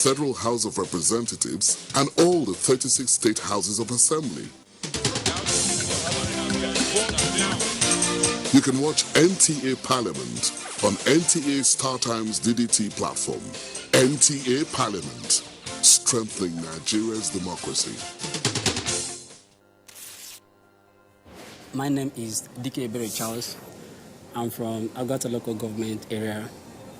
Federal House of Representatives, and all the 36 state houses of assembly. You can watch NTA Parliament on NTA StarTimes DDT platform. NTA Parliament, strengthening Nigeria's democracy. My name is DK Berry Charles. I'm from Abuja local government area,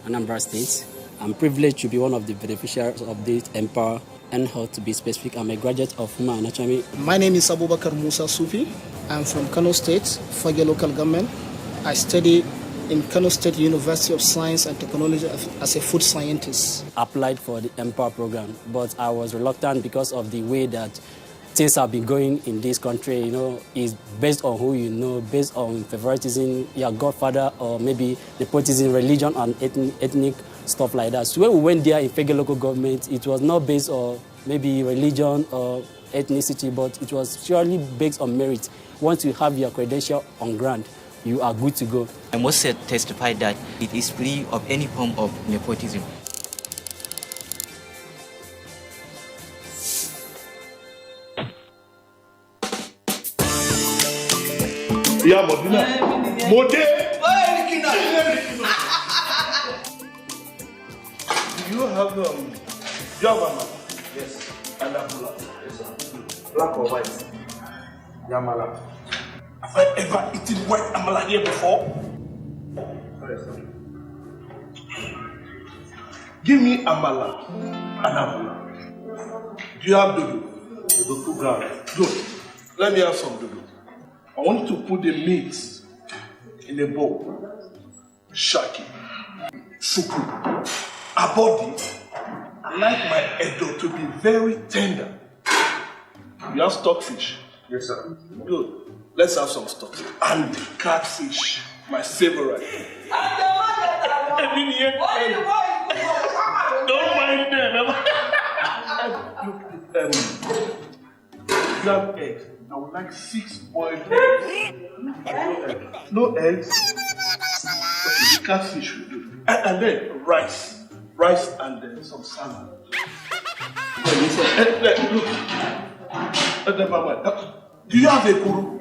Anambra State. I'm privileged to be one of the beneficiaries of this Empower and Health. To be specific, I'm a graduate of Human Anatomy. My name is Abubakar Musa Sufi. I'm from Kano State, Fagge local government. I study in Kano State University of Science and Technology as a food scientist. Applied for the Empower program, but I was reluctant because of the way that things have been going in this country. Is based on who you know, based on favoritism, your godfather, or maybe nepotism, religion, and ethnic stuff like that. So when we went there in Fagge local government, it was not based on maybe religion or ethnicity, but it was surely based on merit. Once you have your credential on ground, you are good to go. I must testify that it is free of any form of nepotism. Yeah, Modena. Mode. Do you have Yamala? Yes. And Abula? Yes, sir. Black or white? Yamala. Have I ever eaten white amala here before? Yes, sir. Give me amala and abula. Do you have dodo? Dodo 2 grams. Good. Let me have some dodo. I want you to put the meat in a bowl. Shaki, suku, abodi. I like my edo to be very tender. You have stockfish? Yes, sir. Good. Let's have some stockfish. And catfish, my favorite. Don't mind them. Crab eggs. I would like 6 boiled eggs. No eggs. Okay, catfish will do. And then rice. Rice and then some salad. Look. Do you have a kuru?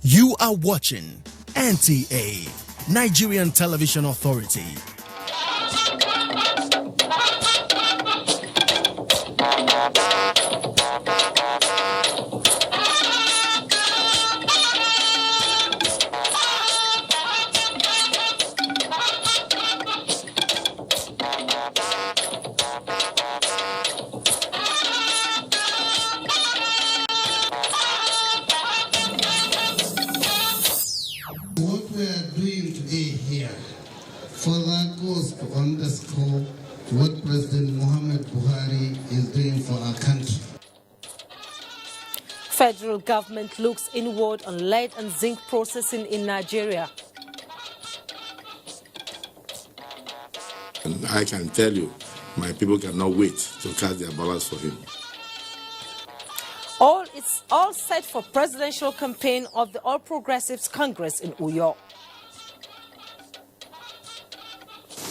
You are watching NTA, Nigerian Television Authority. What we are doing today here further goes to underscore what President Muhammad Buhari is doing for our country. Federal government looks inward on lead and zinc processing in Nigeria. And I can tell you, my people cannot wait to cast their ballots for him. It's all set for presidential campaign of the All Progressives Congress in Uyo.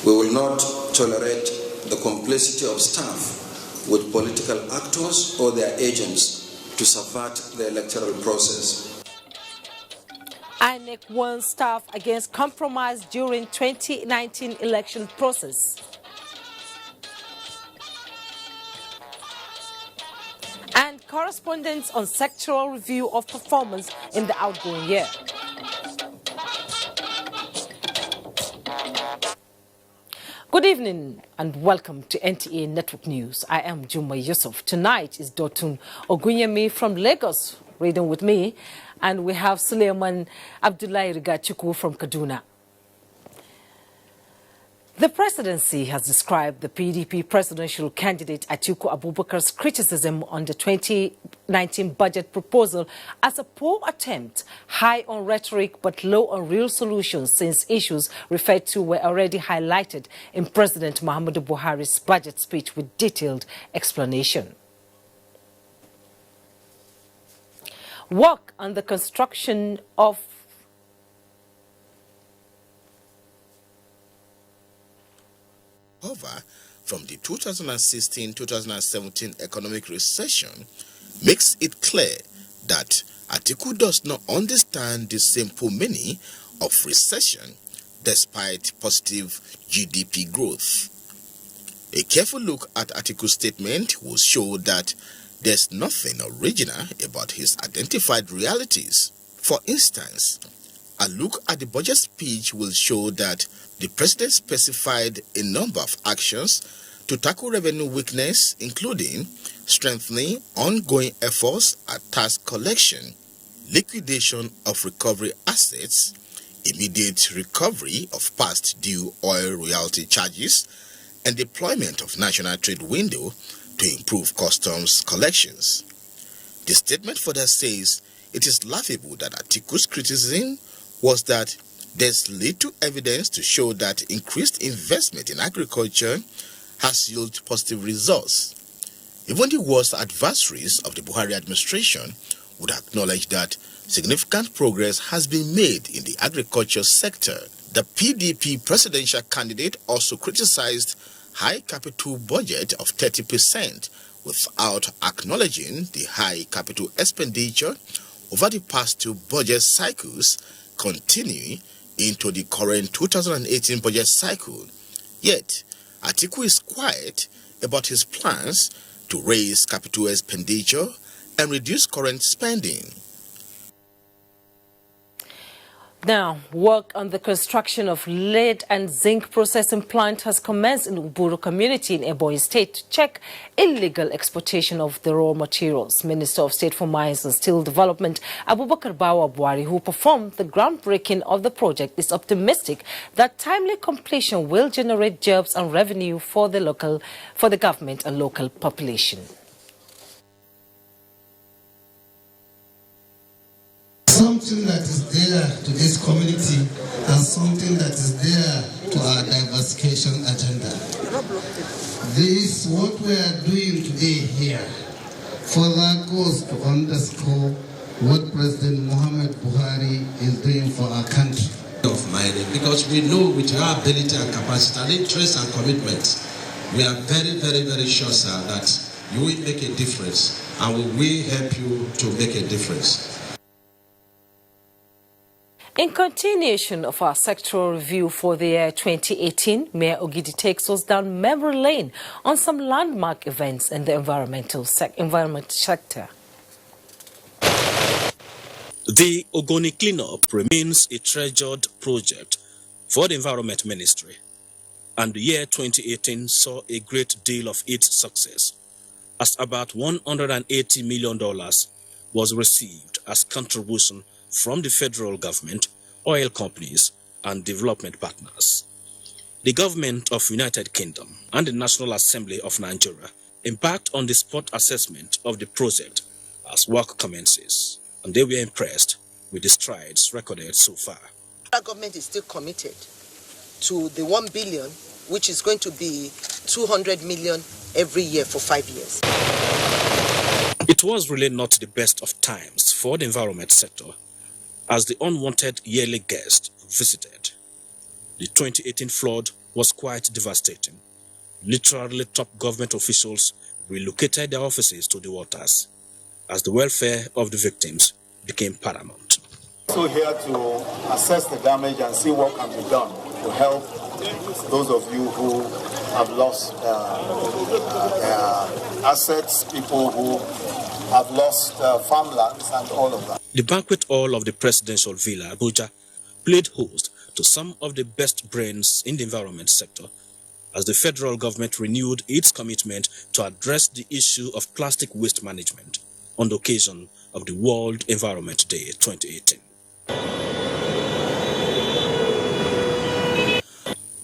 We will not tolerate the complicity of staff with political actors or their agents to subvert the electoral process. INEC warns staff against compromise during 2019 election process. And correspondence on sectoral review of performance in the outgoing year. Good evening and welcome to NTA Network News. I am Juma Yusuf. Tonight is Dotun Ogunyemi from Lagos reading with me, and we have Suleiman Abdullahi Rigachuku from Kaduna. The presidency has described the PDP presidential candidate Atiku Abubakar's criticism on the 2019 budget proposal as a poor attempt, high on rhetoric but low on real solutions, since issues referred to were already highlighted in President Muhammadu Buhari's budget speech with detailed explanation. Work on the construction of However, from the 2016-2017 economic recession makes it clear that Atiku does not understand the simple meaning of recession despite positive GDP growth. A careful look at Atiku's statement will show that there's nothing original about his identified realities. For instance, a look at the budget speech will show that the president specified a number of actions to tackle revenue weakness, including strengthening ongoing efforts at tax collection, liquidation of recovery assets, immediate recovery of past due oil royalty charges, and deployment of national trade window to improve customs collections. The statement further says it is laughable that Atiku's criticism was that there's little evidence to show that increased investment in agriculture has yielded positive results. Even the worst adversaries of the Buhari administration would acknowledge that significant progress has been made in the agriculture sector. The PDP presidential candidate also criticized high capital budget of 30% without acknowledging the high capital expenditure over the past two budget cycles, continuing into the current 2018 budget cycle. Yet, Atiku is quiet about his plans to raise capital expenditure and reduce current spending. Now, work on the construction of lead and zinc processing plant has commenced in Uburu community in Ebonyi State to check illegal exportation of the raw materials. Minister of State for Mines and Steel Development, Abubakar Bawa Buhari, who performed the groundbreaking of the project, is optimistic that timely completion will generate jobs and revenue for the government and local population. Something that is there to this community and something that is there to our diversification agenda. This, what we are doing today here, further goes to underscore what President Muhammad Buhari is doing for our country. Of mining, because we know with our ability and capacity and interest and commitment, we are very, very, very sure, sir, that you will make a difference and we will help you to make a difference. In continuation of our sectoral review for the year 2018, Mayor Ogidi takes us down memory lane on some landmark events in the environment sector. The Ogoni cleanup remains a treasured project for the Environment Ministry, and the year 2018 saw a great deal of its success, as about $180 million was received as contribution from the federal government, oil companies, and development partners. The government of United Kingdom and the National Assembly of Nigeria embarked on the spot assessment of the project as work commences, and they were impressed with the strides recorded so far. Our government is still committed to the 1 billion, which is going to be 200 million every year for 5 years. It was really not the best of times for the environment sector, as the unwanted yearly guest visited. The 2018 flood was quite devastating. Literally, top government officials relocated their offices to the waters, as the welfare of the victims became paramount. So here to assess the damage and see what can be done to help those of you who have lost their assets, people who have lost farmlands and all of that. The banquet hall of the presidential villa, Abuja, played host to some of the best brains in the environment sector, as the federal government renewed its commitment to address the issue of plastic waste management on the occasion of the World Environment Day 2018.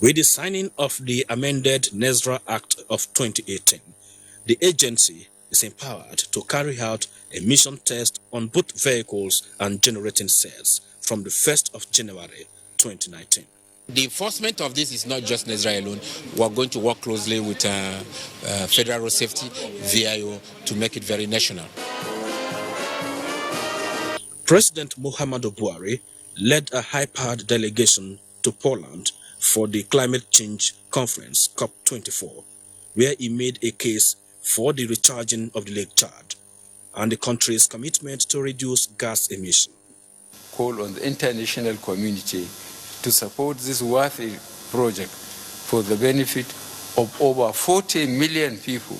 With the signing of the amended NESRA Act of 2018, the agency is empowered to carry out emission tests on both vehicles and generating cells from the 1st of January 2019. The enforcement of this is not just NESRA alone. We are going to work closely with Federal Road Safety, VIO, to make it very national. President Muhammadu Buhari led a high-powered delegation to Poland for the Climate Change Conference, COP24, where he made a case for the recharging of the Lake Chad and the country's commitment to reduce gas emission. Call on the international community to support this worthy project for the benefit of over 40 million people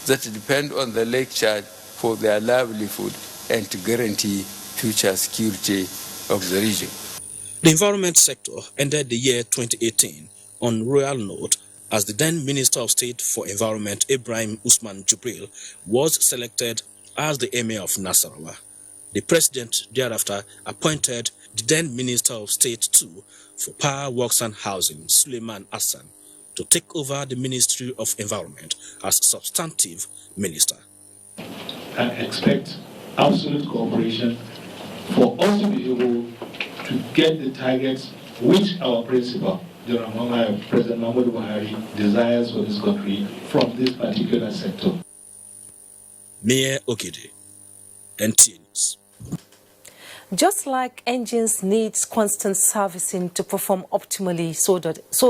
that depend on the Lake Chad for their livelihood and to guarantee future security of the region. The environment sector ended the year 2018 on royal note as the then Minister of State for Environment, Ibrahim Usman Jubril, was selected as the Emir of Nasarawa. The president thereafter appointed the then Minister of State too for Power, Works and Housing, Suleiman Hassan, to take over the Ministry of Environment as substantive minister. I expect absolute cooperation for us to be able to get the targets which our principal, President Muhammadu Buhari, desires for this country from this particular sector. Mayor Ogede, NTA News. Just like engines need constant servicing to perform optimally, so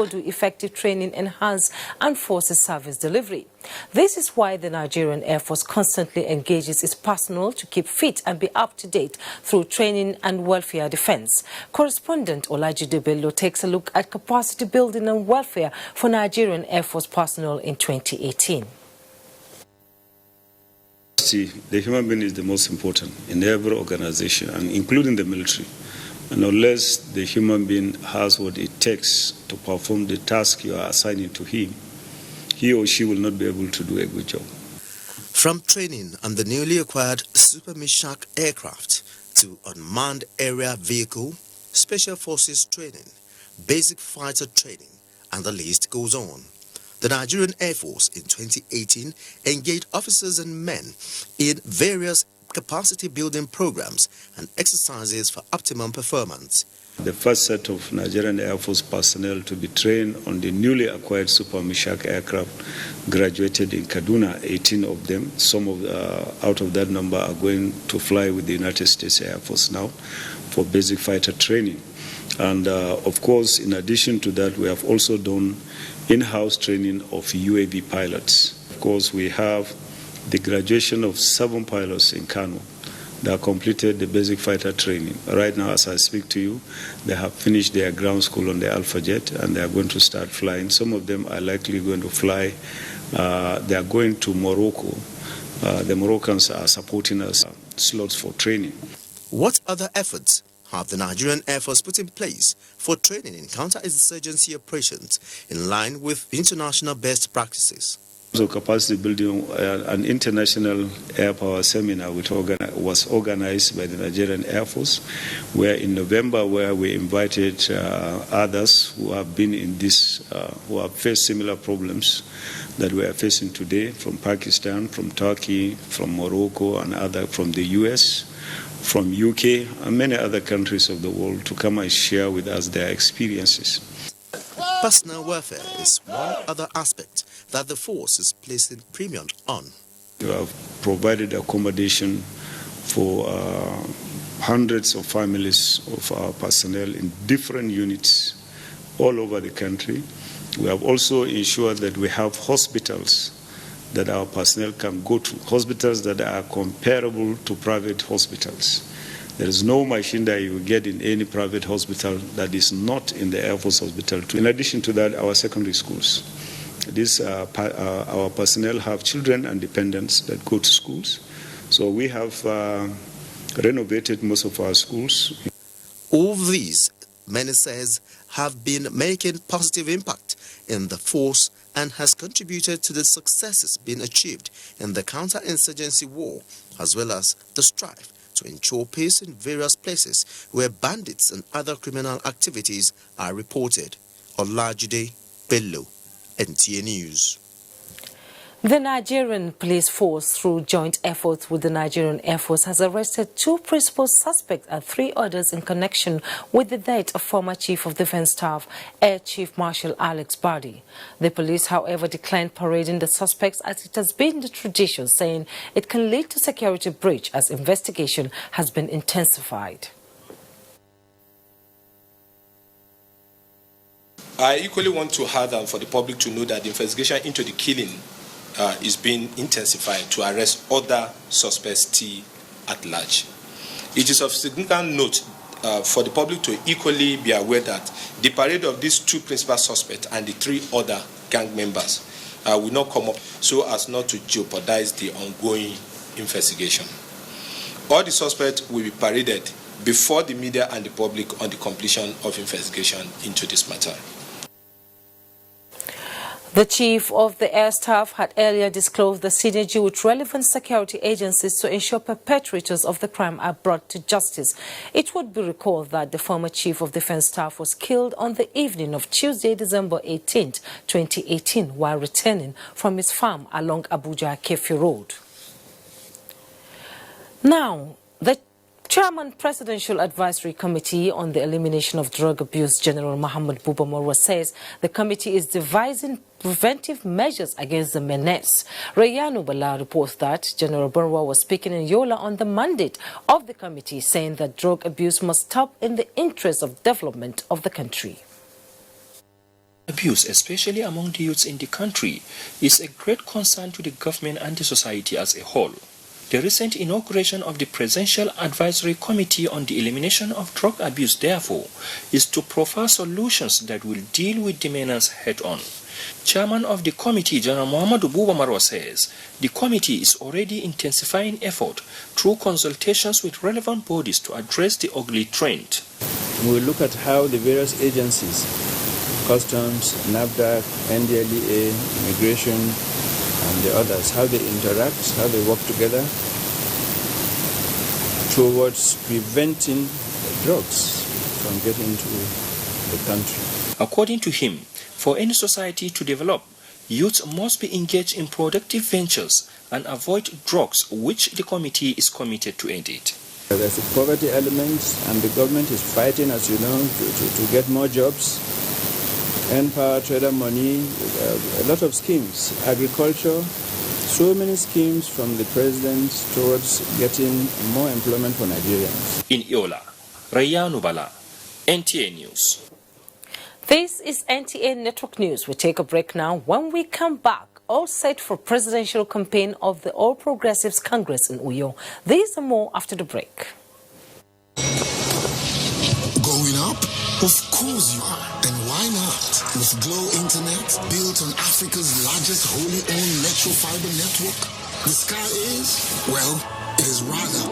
do effective training enhance and forces service delivery. This is why the Nigerian Air Force constantly engages its personnel to keep fit and be up to date through training and welfare defense. Correspondent Olajide Bello takes a look at capacity building and welfare for Nigerian Air Force personnel in 2018. The human being is the most important in every organization, and including the military. And unless the human being has what it takes to perform the task you are assigning to him, he or she will not be able to do a good job. From training on the newly acquired Super Mishak aircraft to unmanned area vehicle, special forces training, basic fighter training, and the list goes on. The Nigerian Air Force in 2018 engaged officers and men in various capacity building programs and exercises for optimum performance. The first set of Nigerian Air Force personnel to be trained on the newly acquired Super Mishak aircraft graduated in Kaduna, 18 of them. Some out of that number are going to fly with the United States Air Force now for basic fighter training. And of course, in addition to that, we have also done in-house training of UAV pilots. Of course, we have the graduation of 7 pilots in Kano that completed the basic fighter training. Right now, as I speak to you, they have finished their ground school on the Alpha Jet and they are going to start flying. Some of them are likely going to fly. They are going to Morocco. The Moroccans are supporting us slots for training. What other efforts have the Nigerian Air Force put in place for training in counter-insurgency operations in line with international best practices? So capacity building, an international air power seminar was organized by the Nigerian Air Force, where in November, where we invited others who have been in this, who have faced similar problems that we are facing today, from Pakistan, from Turkey, from Morocco, and other from the US, from UK, and many other countries of the world, to come and share with us their experiences. Personal welfare is one other aspect that the force is placing premium on. We have provided accommodation for hundreds of families of our personnel in different units all over the country. We have also ensured that we have hospitals that our personnel can go to, hospitals that are comparable to private hospitals. There is no machine that you get in any private hospital that is not in the Air Force hospital. In addition to that, our secondary schools. Our personnel have children and dependents that go to schools. So we have renovated most of our schools. All these, many says, have been making positive impact in the force and has contributed to the successes being achieved in the counter-insurgency war, as well as the strive to ensure peace in various places where bandits and other criminal activities are reported. Olajide Bello, NTA News. The Nigerian police force, through joint efforts with the Nigerian Air Force, has arrested 2 principal suspects and 3 others in connection with the death of former Chief of Defence Staff, Air Chief Marshal Alex Badi. The police, however, declined parading the suspects as it has been the tradition, saying it can lead to security breach as investigation has been intensified. I equally want to add for the public to know that the investigation into the killing is being intensified to arrest other suspects still at large. It is of significant note for the public to equally be aware that the parade of these 2 principal suspects and the 3 other gang members will not come up so as not to jeopardize the ongoing investigation. All the suspects will be paraded before the media and the public on the completion of investigation into this matter. The Chief of the Air Staff had earlier disclosed the synergy with relevant security agencies to ensure perpetrators of the crime are brought to justice. It would be recalled that the former Chief of Defence Staff was killed on the evening of Tuesday, December 18, 2018, while returning from his farm along Abuja Kefi Road. Now, the Chairman Presidential Advisory Committee on the Elimination of Drug Abuse, General Muhammad Buba Marwa, says the committee is devising preventive measures against the menace. Rayanu Bala reports that General Marwa was speaking in Yola on the mandate of the committee, saying that drug abuse must stop in the interest of development of the country. Abuse, especially among the youths in the country, is a great concern to the government and the society as a whole. The recent inauguration of the Presidential Advisory Committee on the Elimination of Drug Abuse, therefore, is to profile solutions that will deal with the menace head-on. Chairman of the committee, General Muhammad Buba Marwa, says the committee is already intensifying effort through consultations with relevant bodies to address the ugly trend. We will look at how the various agencies, Customs, NAFDAC, NDLEA, Immigration, and the others, how they interact, how they work together towards preventing drugs from getting into the country. According to him, for any society to develop, youth must be engaged in productive ventures and avoid drugs, which the committee is committed to end it. There's a poverty element, and the government is fighting, as you know, to get more jobs. N-Power, trader money, a lot of schemes, agriculture, so many schemes from the president towards getting more employment for Nigerians. In Yola, Rayanu Bala, NTA News. This is NTA Network News. We take a break now. When we come back, all set for presidential campaign of the All Progressives Congress in Uyo. These and more after the break. Going up? Of course you are. And why not? With Glow Internet, built on Africa's largest wholly owned metro fiber network, the sky is, well, it is rather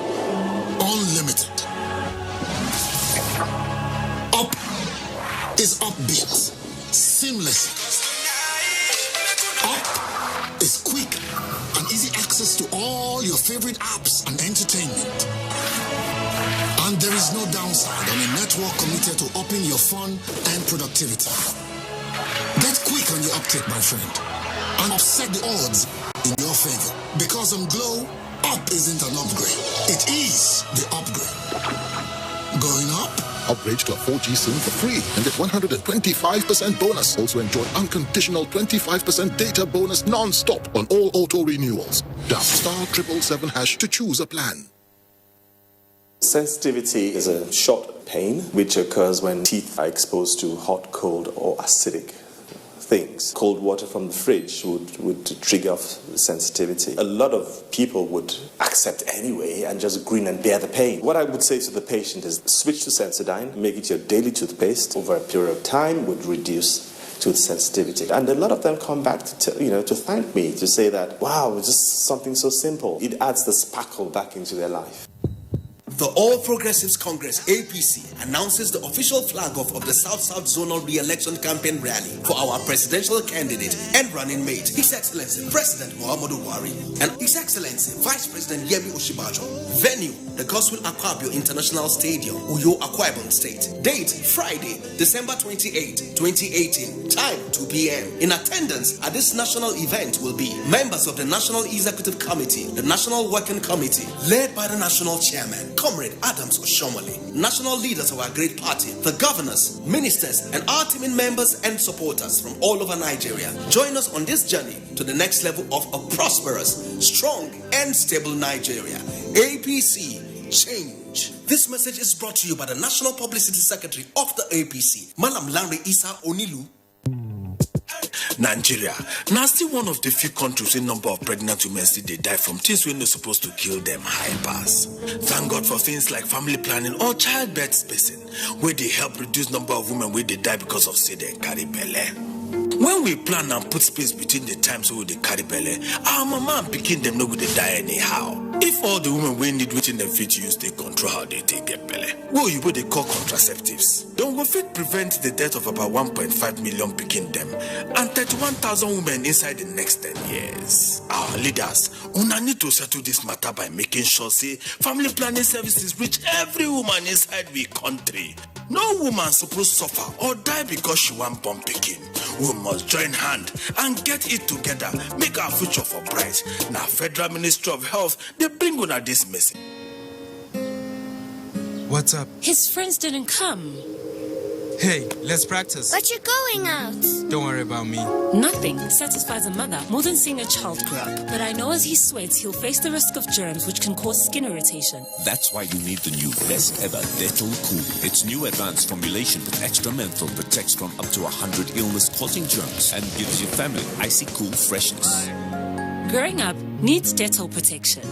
unlimited. Up is upbeat, seamless. Up is quick and easy access to all your favorite apps and entertainment. And there is no downside on a network committed to upping your fun and productivity. Get quick on your uptake, my friend, and upset the odds in your favor. Because on Glow, up isn't an upgrade. It is the upgrade. Going up? Upgrade to a 4G SIM for free and get 125% bonus. Also enjoy unconditional 25% data bonus non-stop on all auto renewals. Dial *777# to choose a plan. Sensitivity is a short pain which occurs when teeth are exposed to hot, cold, or acidic things. Cold water from the fridge would trigger off sensitivity. A lot of people would accept anyway and just grin and bear the pain. What I would say to the patient is switch to Sensodyne, make it your daily toothpaste. Over a period of time would reduce tooth sensitivity. And a lot of them come back to thank me, to say that, wow, it's just something so simple. It adds the sparkle back into their life. The All Progressives Congress (APC) announces the official flag off of the South-South Zonal Re-Election Campaign Rally for our presidential candidate and running mate, His Excellency President Muhammadu Buhari, and His Excellency Vice President Yemi Osinbajo. Venue: the Gospel Akpabio International Stadium, Uyo, Akwa Ibom State. Date: Friday, December 28, 2018. Time: 2 p.m. In attendance at this national event will be members of the National Executive Committee, the National Working Committee, led by the National Chairman, Comrade Adams Oshomole, national leaders of our great party, the governors, ministers, and our teaming members and supporters from all over Nigeria. Join us on this journey to the next level of a prosperous, strong, and stable Nigeria. APC, change. This message is brought to you by the National Publicity Secretary of the APC, Malam Lanre Isa Onilu. Nigeria now still one of the few countries in number of pregnant women still they die from things we're not supposed to kill them high pass. Thank God for things like family planning or childbirth spacing, where they help reduce number of women where they die because of say they carry belle. When we plan and put space between the times where they carry belle, our mama and pikin them no go they die anyhow. If all the women we need within them fit use they control how they take get belle, well you they call contraceptives. Don't go fit prevent the death of about 1.5 million pikin them and 31,000 women inside the next 10 years. Our leaders, una need to settle this matter by making sure say family planning services reach every woman inside we country. No woman supposed suffer or die because she want born pikin. We must join hand and get it together, make our future for bright. Now Federal Ministry of Health, they bring on this message. What's up? His friends didn't come. Hey, let's practice. But you're going out. Don't worry about me. Nothing satisfies a mother more than seeing a child grow up. But I know as he sweats, he'll face the risk of germs which can cause skin irritation. That's why you need the new best ever Dettol Cool. Its new advanced formulation with extra menthol protects from up to 100 illness-causing germs and gives your family icy cool freshness. Growing up needs Dettol protection.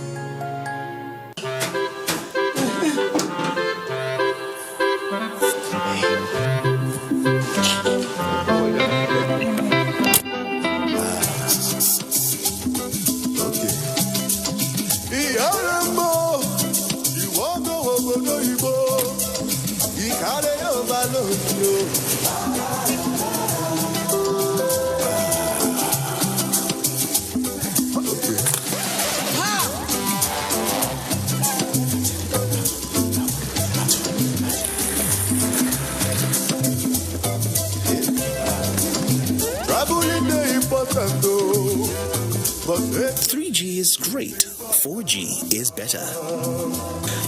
.3G is great, 4G is better.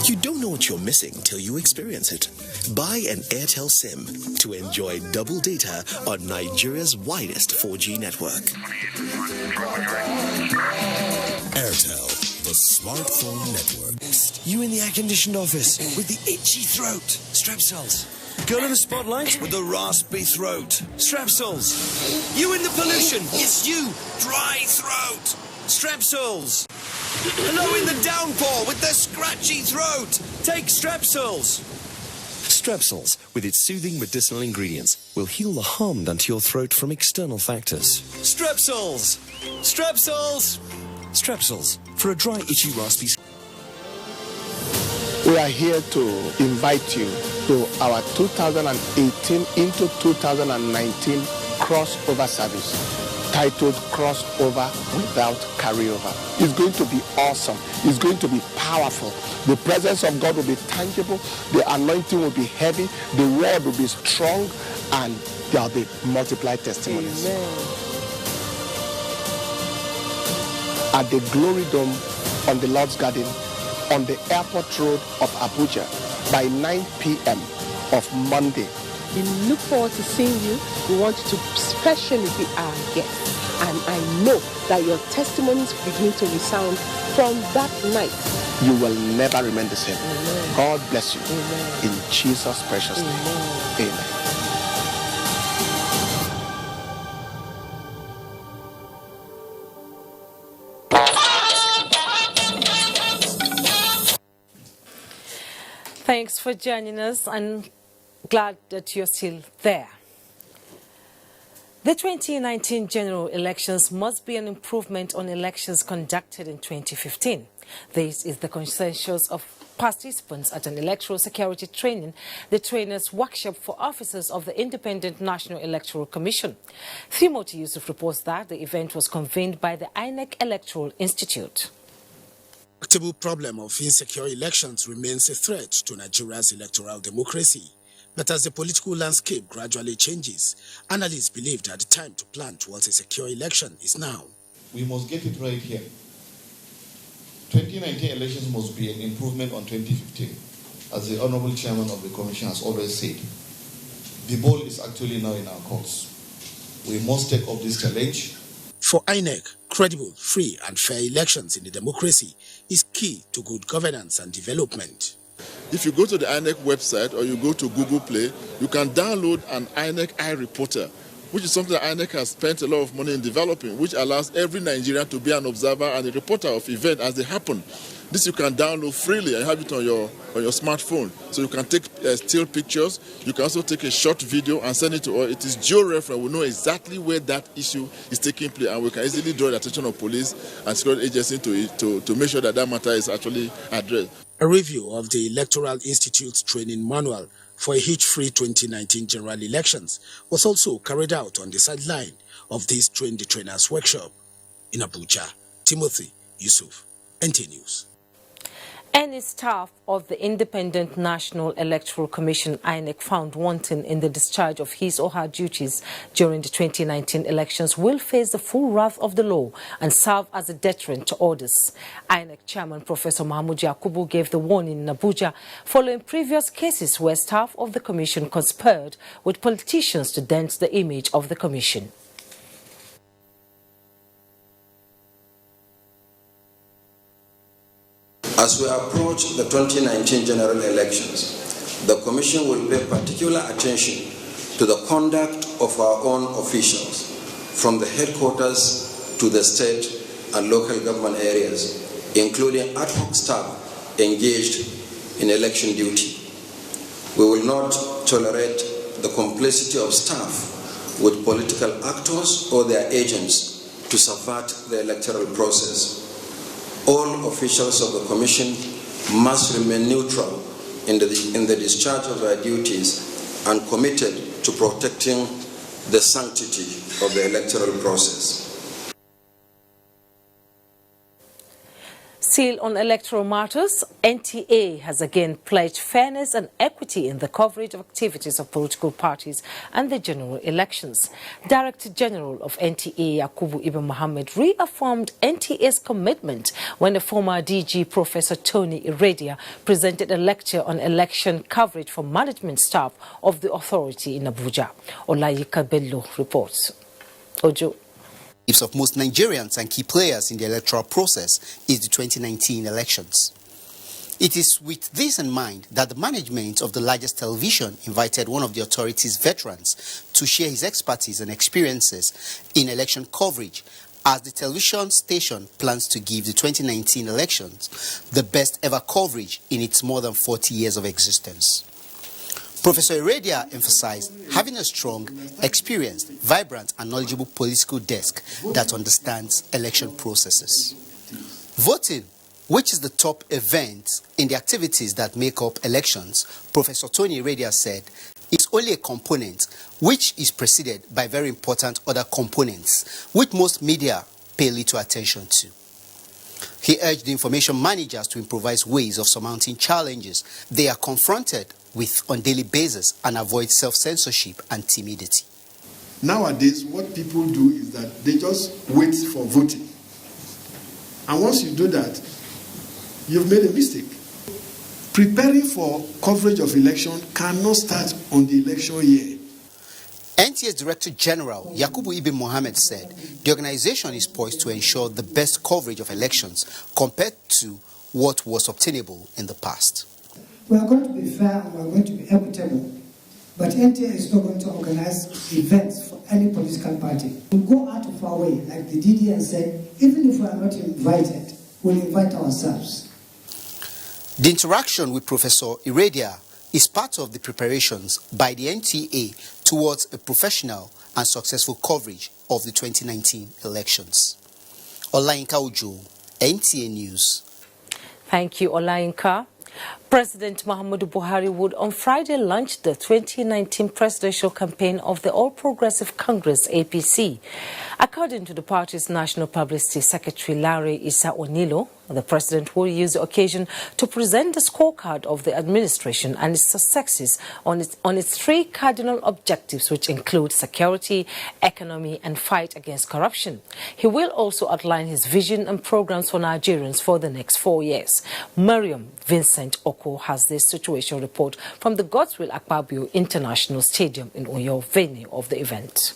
You don't know what you're missing till you experience it. Buy an Airtel SIM to enjoy double data on Nigeria's widest 4G network. Airtel, the smartphone network. You in the air-conditioned office with the itchy throat. Strepsils. Girl in the spotlight with the raspy throat. Strepsils. You in the pollution. Yes, you. Dry throat. Strepsils. Hello in the downpour with the scratchy throat. Take Strepsils. Strepsils, with its soothing medicinal ingredients, will heal the harm done to your throat from external factors. Strepsils. Strepsils. Strepsils, for a dry, itchy, raspy... We are here to invite you to our 2018 into 2019 crossover service titled Crossover Without Carryover. It's going to be awesome. It's going to be powerful. The presence of God will be tangible. The anointing will be heavy. The word will be strong. And there will be multiplied testimonies. Amen. At the Glory Dome on the Lord's Garden on the airport road of Abuja by 9 p.m. of Monday. We look forward to seeing you. We want you to especially be our guest. And I know that your testimonies begin to resound from that night. You will never remain the same. Amen. God bless you. Amen. In Jesus' precious name. Amen. Thanks for joining us, and glad that you're still there. The 2019 general elections must be an improvement on elections conducted in 2015. This is the consensus of participants at an electoral security training, the trainers' workshop for officers of the Independent National Electoral Commission. Timothy Yusuf reports that the event was convened by the INEC Electoral Institute. The tractable problem of insecure elections remains a threat to Nigeria's electoral democracy. But as the political landscape gradually changes, analysts believe that the time to plan towards a secure election is now. We must get it right here. 2019 elections must be an improvement on 2015, as the Honorable Chairman of the Commission has always said. The ball is actually now in our courts. We must take up this challenge. For INEC, credible, free and fair elections in the democracy is key to good governance and development. If you go to the INEC website or you go to Google Play, you can download an INEC iReporter, which is something that INEC has spent a lot of money in developing, which allows every Nigerian to be an observer and a reporter of events as they happen. This you can download freely and have it on your smartphone. So you can take still pictures. You can also take a short video and send it to us. It is geo-reference. We know exactly where that issue is taking place, and we can easily draw the attention of police and security agencies to make sure that that matter is actually addressed. A review of the Electoral Institute's training manual for a hitch-free 2019 general elections was also carried out on the sideline of this Train the Trainers workshop. In Abuja, Timothy Yusuf, NT News. Any staff of the Independent National Electoral Commission (INEC) found wanting in the discharge of his or her duties during the 2019 elections will face the full wrath of the law and serve as a deterrent to others. INEC Chairman Professor Mahmoud Yakubu gave the warning in Abuja following previous cases where staff of the commission conspired with politicians to dent the image of the commission. As we approach the 2019 general elections, the Commission will pay particular attention to the conduct of our own officials, from the headquarters to the state and local government areas, including ad hoc staff engaged in election duty. We will not tolerate the complicity of staff with political actors or their agents to subvert the electoral process. All officials of the Commission must remain neutral in the discharge of their duties and committed to protecting the sanctity of the electoral process. Still on electoral matters, NTA has again pledged fairness and equity in the coverage of activities of political parties and the general elections. Director General of NTA, Yakubu Ibn Mohammed, reaffirmed NTA's commitment when the former DG Professor Tony Iradia presented a lecture on election coverage for management staff of the authority in Abuja. Olayika Bello reports. Ojo. Of most Nigerians and key players in the electoral process is the 2019 elections. It is with this in mind that the management of the largest television invited one of the authority's veterans to share his expertise and experiences in election coverage, as the television station plans to give the 2019 elections the best ever coverage in its more than 40 years of existence. Professor Iradia emphasized having a strong, experienced, vibrant and knowledgeable political desk that understands election processes. Voting, which is the top event in the activities that make up elections, Professor Tony Iradia said, is only a component which is preceded by very important other components which most media pay little attention to. He urged the information managers to improvise ways of surmounting challenges they are confronted with on a daily basis and avoid self-censorship and timidity. Nowadays, what people do is that they just wait for voting. And once you do that, you've made a mistake. Preparing for coverage of election cannot start on the election year. NTA's Director General, Yakubu Ibn Mohammed, said the organization is poised to ensure the best coverage of elections compared to what was obtainable in the past. We are going to be fair and we are going to be equitable, but NTA is not going to organize events for any political party. We go out of our way, like the DDN said, even if we are not invited, we'll invite ourselves. The interaction with Professor Iradia is part of the preparations by the NTA towards a professional and successful coverage of the 2019 elections. Olayinka Ojo, NTA News. Thank you, Olayinka. President Muhammadu Buhari would on Friday launch the 2019 presidential campaign of the All Progressive Congress APC. According to the party's National Publicity Secretary Larry Issa Onilo, the president will use the occasion to present the scorecard of the administration and its successes on its three cardinal objectives, which include security, economy and fight against corruption. He will also outline his vision and programs for Nigerians for the next 4 years. Mariam Vincent Oko has this situation report from the Godswill Akpabio International Stadium in Uyo, venue of the event.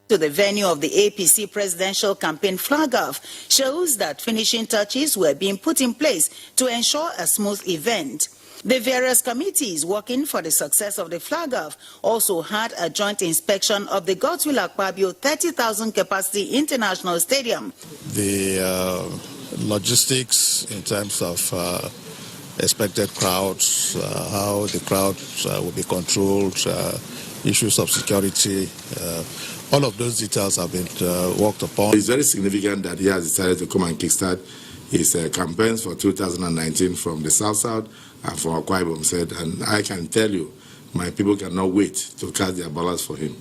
To the venue of the APC presidential campaign flag-off shows that finishing touches were being put in place to ensure a smooth event. The various committees working for the success of the flag-off also had a joint inspection of the Godswill Akpabio 30,000 capacity international stadium. The logistics in terms of expected crowds, how the crowds will be controlled, issues of security, all of those details have been worked upon. It's very significant that he has decided to come and kickstart his campaigns for 2019 from the South-South and from Akwa Ibom said, and I can tell you, my people cannot wait to cast their ballots for him.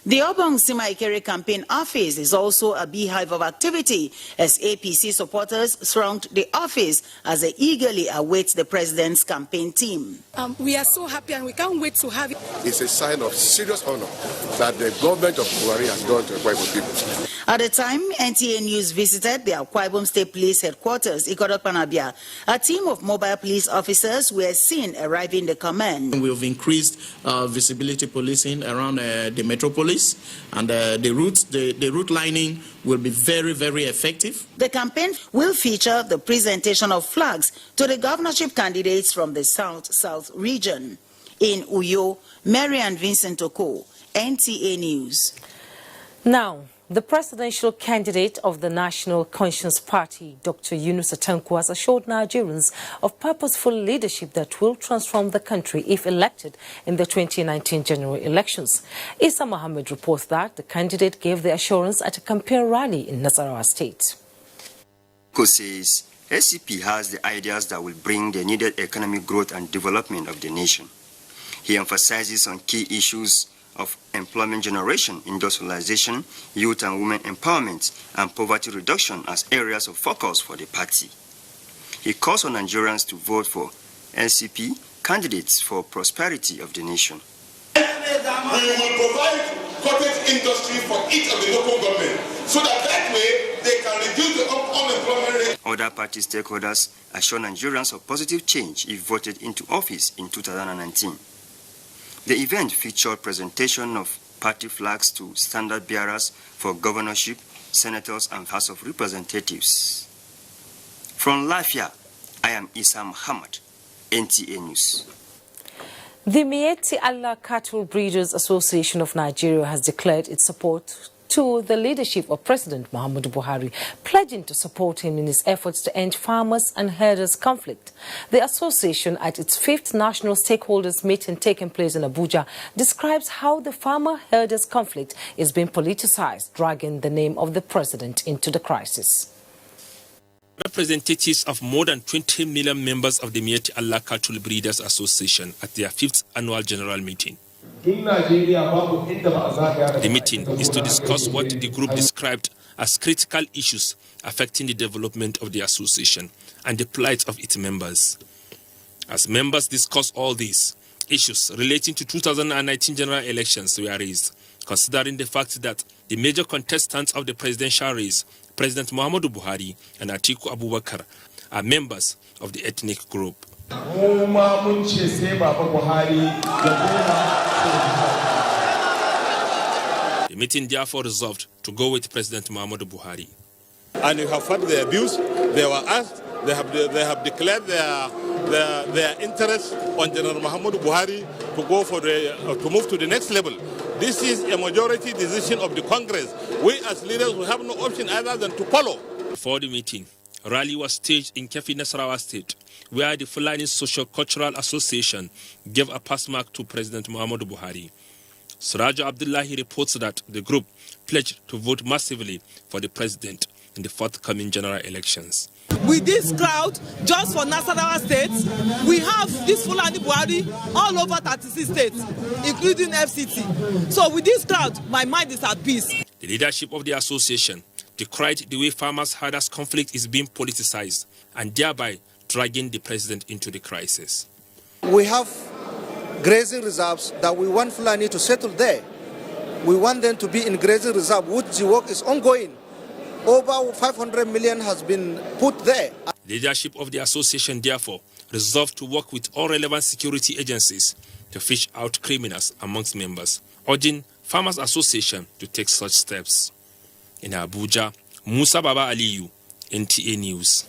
The Obong Sima-Ikere campaign office is also a beehive of activity as APC supporters thronged the office as they eagerly await the president's campaign team. We are so happy and we can't wait to have it. It's a sign of serious honor that the government of Buhari has gone to Akwa Ibom people. At the time, NTA News visited the Akwa Ibom State Police Headquarters, Ikodok Panabia. A team of mobile police officers were seen arriving the command. We've increased visibility policing around the metropolis. And the route lining will be very, very effective. The campaign will feature the presentation of flags to the governorship candidates from the South region. In Uyo, Marian Vincent Oko, NTA News. Now, the presidential candidate of the National Conscience Party, Dr. Yunus Atanku, has assured Nigerians of purposeful leadership that will transform the country if elected in the 2019 general elections. Issa Mohammed reports that the candidate gave the assurance at a campaign rally in Nasarawa State. Atanku says SCP has the ideas that will bring the needed economic growth and development of the nation. He emphasizes on key issues of employment generation, industrialization, youth and women empowerment, and poverty reduction as areas of focus for the party. He calls on Nigerians to vote for NCP candidates for prosperity of the nation. We will provide cottage industry for each of the local government so that way they can reduce the unemployment rate. Other party stakeholders assure Nigerians of positive change if voted into office in 2019. The event featured presentation of party flags to standard bearers for governorship, senators, and House of Representatives. From Lafia, I am Issa Muhammad, NTA News. The Miyetti Allah Cattle Breeders Association of Nigeria has declared its support to the leadership of President Muhammadu Buhari, pledging to support him in his efforts to end farmers and herders' conflict. The association, at its 5th national stakeholders meeting taking place in Abuja, describes how the farmer-herders conflict is being politicized, dragging the name of the president into the crisis. Representatives of more than 20 million members of the Miyetti Allah Cattle Breeders Association at their 5th annual general meeting. The meeting is to discuss what the group described as critical issues affecting the development of the association and the plight of its members. As members discuss all these issues relating to 2019 general elections were raised, considering the fact that the major contestants of the presidential race, President Muhammadu Buhari and Atiku Abubakar, are members of the ethnic group. The meeting therefore resolved to go with President Muhammadu Buhari. And you have heard the abuse. They were asked. They have declared their interest on General Muhammadu Buhari to go for to move to the next level. This is a majority decision of the Congress. We as leaders we have no option other than to follow. Before the meeting, a rally was staged in Kefi, Nasarawa State, where the Fulani Socio-Cultural Association gave a pass mark to President Muhammadu Buhari. Surajo Abdullahi reports that the group pledged to vote massively for the president in the forthcoming general elections. With this crowd, just for Nasarawa State, we have this Fulani Buhari all over 36 states, including FCT. So with this crowd, my mind is at peace. The leadership of the association decried the way farmers' herders conflict is being politicized and thereby dragging the president into the crisis. We have grazing reserves that we want Fulani to settle there. We want them to be in grazing reserve, which the work is ongoing. Over 500 million has been put there. The leadership of the association therefore resolved to work with all relevant security agencies to fish out criminals amongst members, urging Farmers Association to take such steps. In Abuja, Musa Baba Aliyu, NTA News.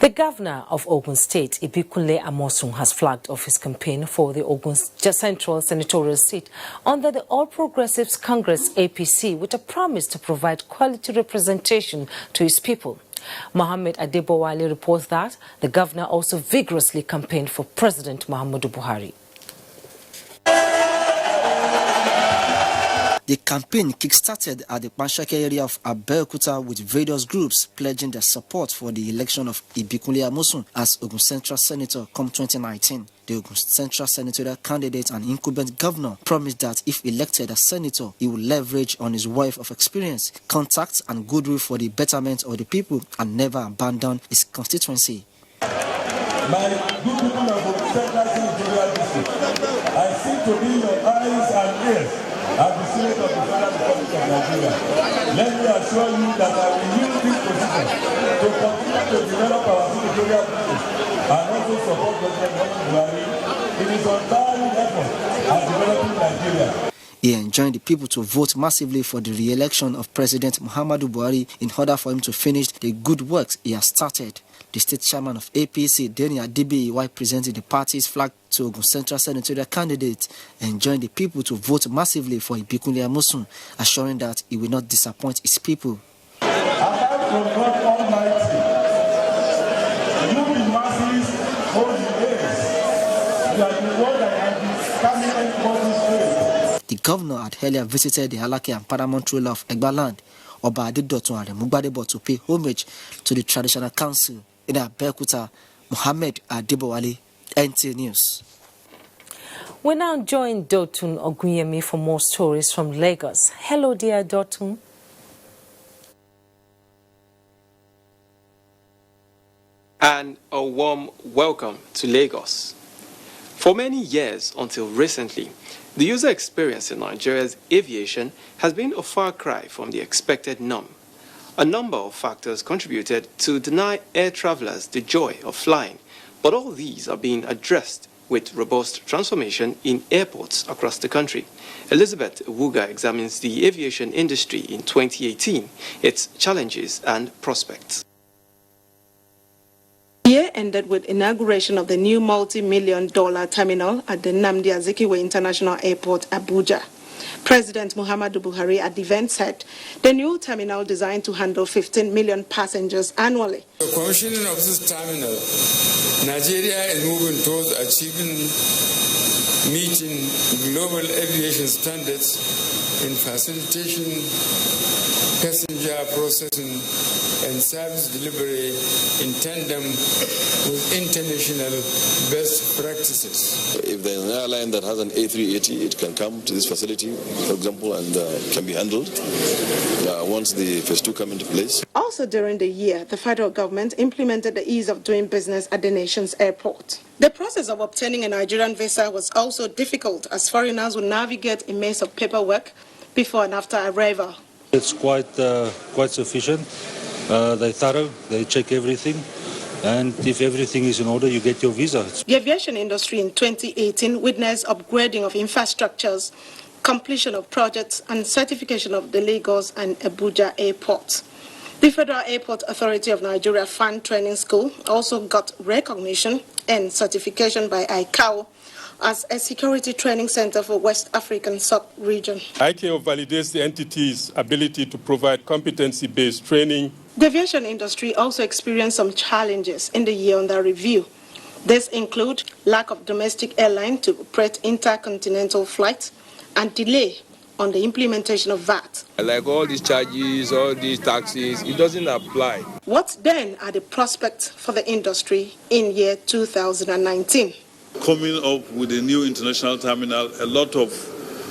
The governor of Ogun State, Ibikunle Amosun, has flagged off his campaign for the Ogun Central Senatorial seat under the All Progressives Congress APC with a promise to provide quality representation to his people. Mohammed Adebowale reports that the governor also vigorously campaigned for President Muhammadu Buhari. The campaign kick-started at the Panshake area of Abeokuta with various groups pledging their support for the election of Ibikunle Amosun as Ogun Central Senator come 2019. The Ogun Central Senatorial candidate and incumbent governor promised that if elected as senator, he will leverage on his wealth of experience, contacts and goodwill for the betterment of the people and never abandon his constituency. My good people of Ogun Central Senatorial District, I seek to be your eyes and ears as the Senator of the Federal Republic of Nigeria. Let me assure you that I will use this position to continue to develop our senatorial business and also support President Muhammadu Buhari in his untiring effort at developing Nigeria. He enjoined the people to vote massively for the re-election of President Muhammadu Buhari in order for him to finish the good works he has started. The state chairman of APC, Denny Adibi, while presenting the party's flag to Ogun Central Senatorial candidate, enjoined the people to vote massively for Ibikunle Amosun, assuring that he will not disappoint his people. Apart from God Almighty, you the masses hold the airs. You are the one that has permanent body. The governor had earlier visited the Alake and paramount ruler of Egbaland, Oba Adedotun Aremugbadebo, to pay homage to the traditional council. In Abeokuta, Mohammed Adebowale, NTA News. We now join Dotun Ogunyemi for more stories from Lagos. Hello, dear Dotun. And a warm welcome to Lagos. For many years until recently, the user experience in Nigeria's aviation has been a far cry from the expected norm. A number of factors contributed to deny air travelers the joy of flying, but all these are being addressed with robust transformation in airports across the country. Elizabeth Wuga examines the aviation industry in 2018, its challenges and prospects. The year ended with inauguration of the new multi-million-dollar terminal at the Nnamdi Azikiwe International Airport, Abuja. President Muhammadu Buhari at the event said the new terminal designed to handle 15 million passengers annually. The commissioning of this terminal, Nigeria is moving towards meeting global aviation standards in facilitation, passenger processing and service delivery in tandem with international best practices. If there's an airline that has an A380, it can come to this facility, for example, and can be handled once the phase 2 come into place. Also during the year, the federal government implemented the ease of doing business at the nation's airport. The process of obtaining a Nigerian visa was also difficult as foreigners would navigate a maze of paperwork before and after arrival. It's quite sufficient. They're thorough, they check everything, and if everything is in order, you get your visa. The aviation industry in 2018 witnessed upgrading of infrastructures, completion of projects, and certification of the Lagos and Abuja airports. The Federal Airport Authority of Nigeria Fan Training School also got recognition and certification by ICAO as a security training center for West African sub-region. ICAO validates the entity's ability to provide competency-based training. The aviation industry also experienced some challenges in the year under review. These include lack of domestic airline to operate intercontinental flights and delay on the implementation of VAT. Like all these charges, all these taxes, it doesn't apply. What then are the prospects for the industry in year 2019? Coming up with a new international terminal, a lot of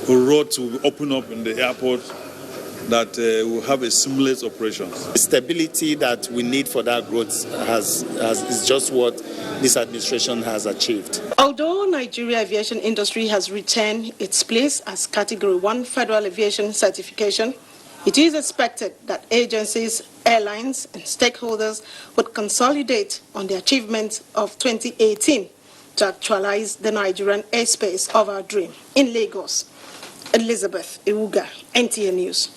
roads will open up in the airport that will have a seamless operation. The stability that we need for that growth is just what this administration has achieved. Although Nigeria aviation industry has retained its place as Category 1 Federal Aviation Certification, it is expected that agencies, airlines, and stakeholders would consolidate on the achievements of 2018 to actualize the Nigerian airspace of our dream. In Lagos, Elizabeth Iwuga, NTA News.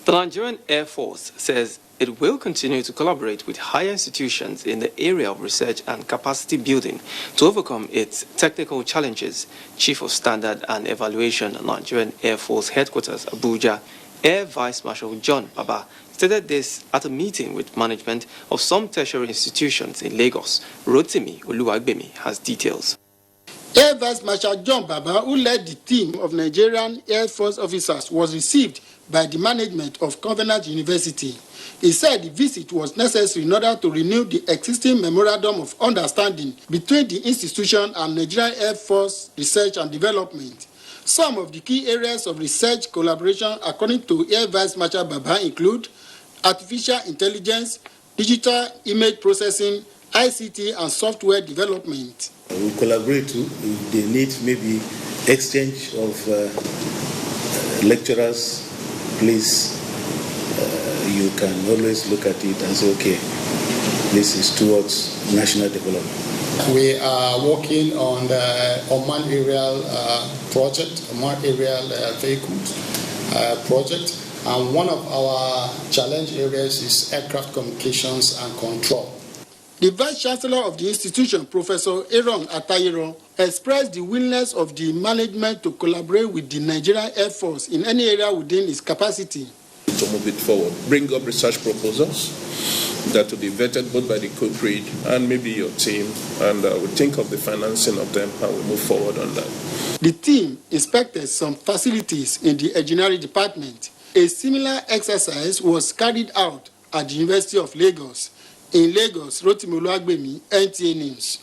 The Nigerian Air Force says it will continue to collaborate with higher institutions in the area of research and capacity building to overcome its technical challenges. Chief of Standard and Evaluation, Nigerian Air Force Headquarters, Abuja, Air Vice Marshal John Baba, stated this at a meeting with management of some tertiary institutions in Lagos. Rotimi Oluwagbemi has details. Air Vice Marshal John Baba, who led the team of Nigerian Air Force officers, was received by the management of Covenant University. He said the visit was necessary in order to renew the existing memorandum of understanding between the institution and Nigerian Air Force Research and Development. Some of the key areas of research collaboration, according to Air Vice Marshal Baba, include artificial intelligence, digital image processing, ICT, and software development. We collaborate too if they need maybe exchange of lecturers. Please, you can always look at it and say, okay, this is towards national development. We are working on the unmanned aerial project, unmanned aerial vehicles project, and one of our challenge areas is aircraft communications and control. The Vice Chancellor of the institution, Professor Aaron Atayiro, expressed the willingness of the management to collaborate with the Nigerian Air Force in any area within its capacity. To move it forward, bring up research proposals that will be vetted both by the corporate and maybe your team, and we think of the financing of them and we move forward on that. The team inspected some facilities in the engineering department. A similar exercise was carried out at the University of Lagos. In Lagos, Rotimi Oluwagbemi, NTA News.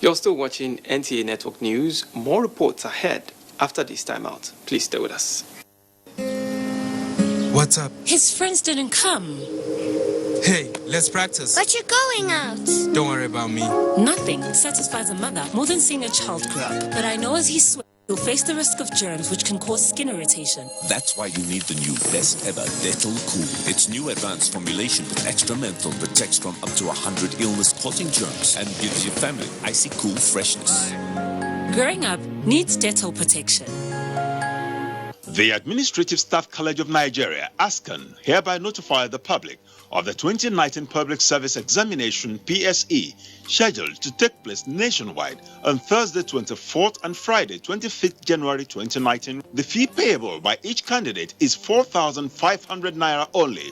You're still watching NTA Network News. More reports ahead after this timeout. Please stay with us. What's up? His friends didn't come. Hey, let's practice. But you're going out. Don't worry about me. Nothing satisfies a mother more than seeing a child grow up. But I know as he sweats, he'll face the risk of germs which can cause skin irritation. That's why you need the new best ever Dettol Cool. Its new advanced formulation with extra menthol protects from up to 100 illness-causing germs and gives your family icy cool freshness. Growing up needs Dettol protection. The Administrative Staff College of Nigeria, ASCON, hereby notified the public of the 2019 Public Service Examination, PSE, scheduled to take place nationwide on Thursday 24th and Friday 25th January 2019. The fee payable by each candidate is 4,500 naira only.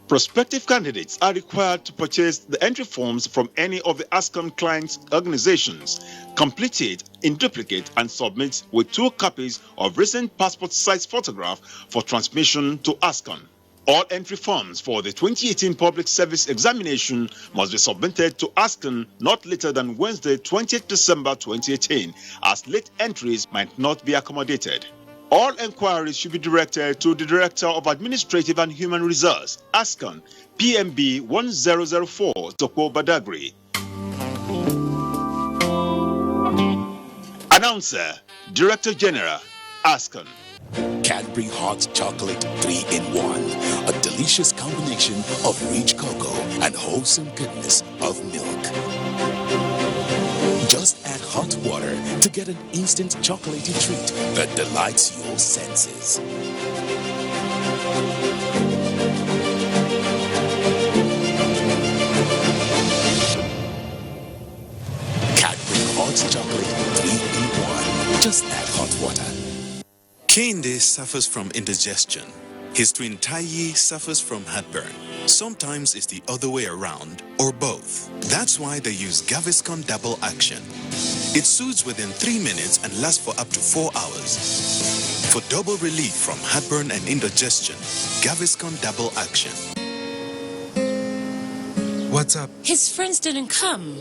Prospective candidates are required to purchase the entry forms from any of the ASCON clients' organizations, complete it in duplicate and submit with 2 copies of recent passport size photograph for transmission to ASCON. All entry forms for the 2018 Public Service Examination must be submitted to ASCON not later than Wednesday, 20th December 2018, as late entries might not be accommodated. All enquiries should be directed to the Director of Administrative and Human Resources, ASCON, PMB 1004, Toko Badagry. Announcer, Director General, ASCON. Cadbury Hot Chocolate 3-in-1, a delicious combination of rich cocoa and wholesome goodness of milk. Just add hot water to get an instant chocolatey treat that delights your senses. Cadbury Hot Chocolate 3-in-1. Just add hot water. Kehinde suffers from indigestion. His twin Taiyi suffers from heartburn. Sometimes it's the other way around, or both. That's why they use Gaviscon Double Action. It soothes within 3 minutes and lasts for up to 4 hours. For double relief from heartburn and indigestion, Gaviscon Double Action. What's up? His friends didn't come.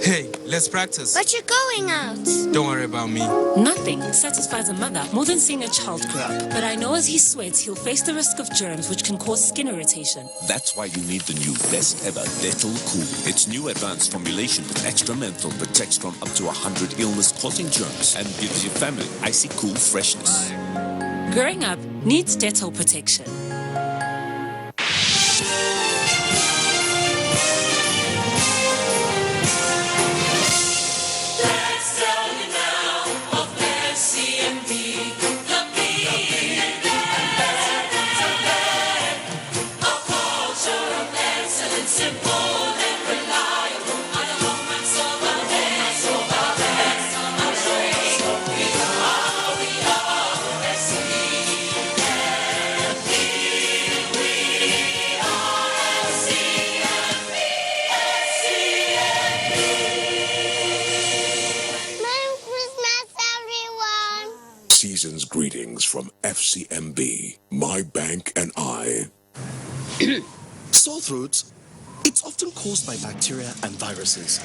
Hey, let's practice. But you're going out. Don't worry about me. Nothing satisfies a mother more than seeing a child grow up. But I know as he sweats, he'll face the risk of germs which can cause skin irritation. That's why you need the new best ever Dettol Cool. Its new advanced formulation with extra menthol protects from up to 100 illness-causing germs and gives your family icy cool freshness. Growing up needs Dettol protection. Season's greetings from FCMB, my bank and I. Sore throats, it's often caused by bacteria and viruses.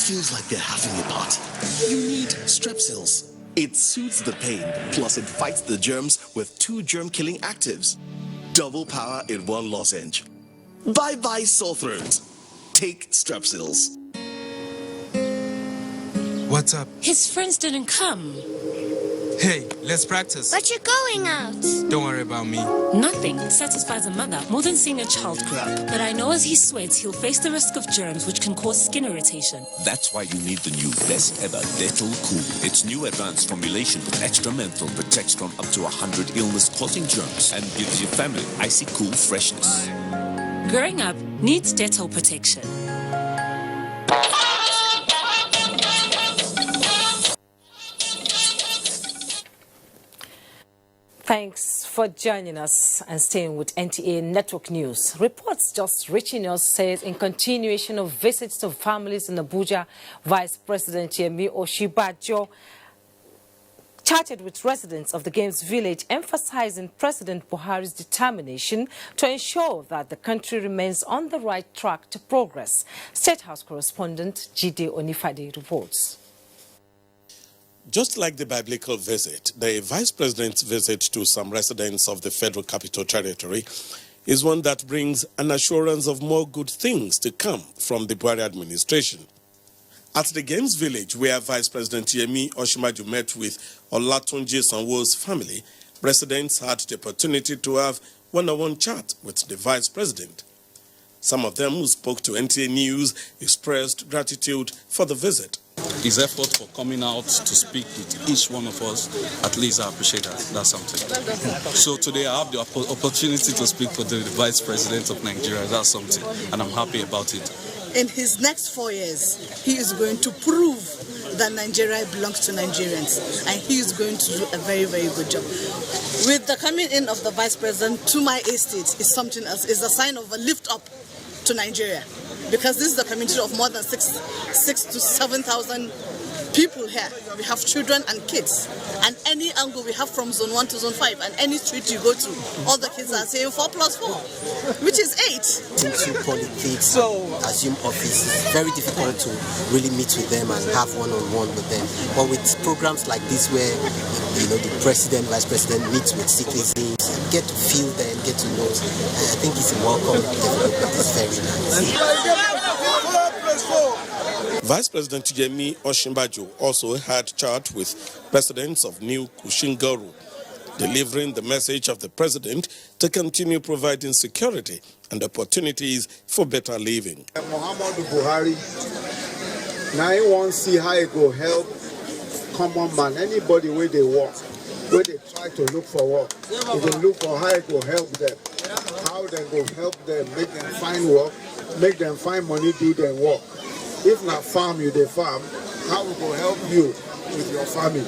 Feels like they're having a party. You need Strepsils. It soothes the pain, plus it fights the germs with 2 germ-killing actives. Double power in 1 lozenge. Bye-bye sore throat. Take Strepsils. What's up? His friends didn't come. Hey, let's practice. But you're going out. Don't worry about me. Nothing satisfies a mother more than seeing a child grow up. But I know as he sweats, he'll face the risk of germs which can cause skin irritation. That's why you need the new best ever Dettol Cool. Its new advanced formulation with extra menthol protects from up to 100 illness-causing germs and gives your family icy cool freshness. Growing up needs Dettol protection. Thanks for joining us and staying with NTA Network News. Reports just reaching us says in continuation of visits to families in Abuja, Vice President Yemi Osinbajo chatted with residents of the Games Village, emphasizing President Buhari's determination to ensure that the country remains on the right track to progress. State House correspondent Jide Onifade reports. Just like the biblical visit, the Vice President's visit to some residents of the Federal Capital Territory is one that brings an assurance of more good things to come from the Buhari administration. At the Games Village, where Vice President Yemi Osinbajo met with Olatunji Sanwo's family, residents had the opportunity to have one-on-one chat with the Vice President. Some of them who spoke to NTA News expressed gratitude for the visit. His effort for coming out to speak with each one of us, at least I appreciate that. That's something. So today I have the opportunity to speak for the Vice President of Nigeria. That's something, and I'm happy about it. In his next 4 years, he is going to prove that Nigeria belongs to Nigerians, and he is going to do a very, very good job. With the coming in of the Vice President to my estate is something else, is a sign of a lift up to Nigeria. Because this is a community of more than 6 to 7,000 people here. We have children and kids. And any angle we have from zone 1 to zone 5, and any street you go to, all the kids are saying 4 plus 4, which is 8. Into politics, assume office, it's very difficult to really meet with them and have one-on-one with them. But with programs like this where the president, vice president meets with citizens, get to feel them, get to know, I think it's a welcome development. It's very nice. Vice President Yemi Osinbajo also had chat with residents of New Kushingaru, delivering the message of the president to continue providing security and opportunities for better living. Muhammadu Buhari, now he wants to see how he go help common man, anybody where they work, where they try to look for work. He will look for how he go help them, how they go help them, make them find work, make them find money, do their work. If not farm you, they farm, how we go help you with your farming.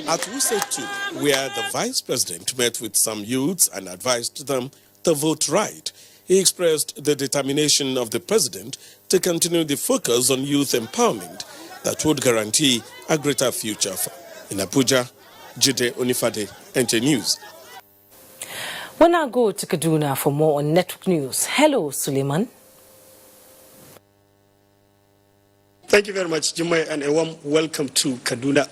At Wuse 2, where the Vice President met with some youths and advised them to vote right, he expressed the determination of the President to continue the focus on youth empowerment that would guarantee a greater future. In Abuja, Jide Onifade, NT News. We'll now go to Kaduna for more on network news. Hello, Suleiman. Thank you very much, Jumai, and a warm welcome to Kaduna.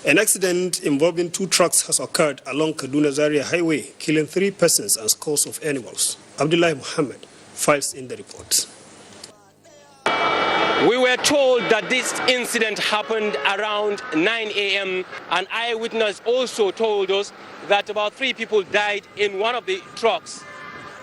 An accident involving 2 trucks has occurred along Kaduna Zaria Highway, killing 3 persons and scores of animals. Abdullah Muhammad files in the report. We were told that this incident happened around 9 a.m. An eyewitness also told us that about 3 people died in one of the trucks.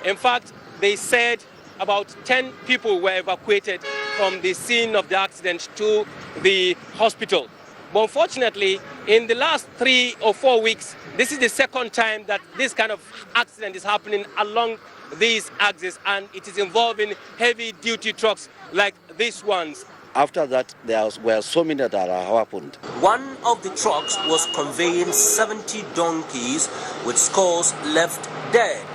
In fact, they said about 10 people were evacuated from the scene of the accident to the hospital. But unfortunately, in the last 3 or 4 weeks, this is the second time that this kind of accident is happening along these axes, and it is involving heavy-duty trucks like these ones. After that, there were so many that happened. One of the trucks was conveying 70 donkeys with scores left dead.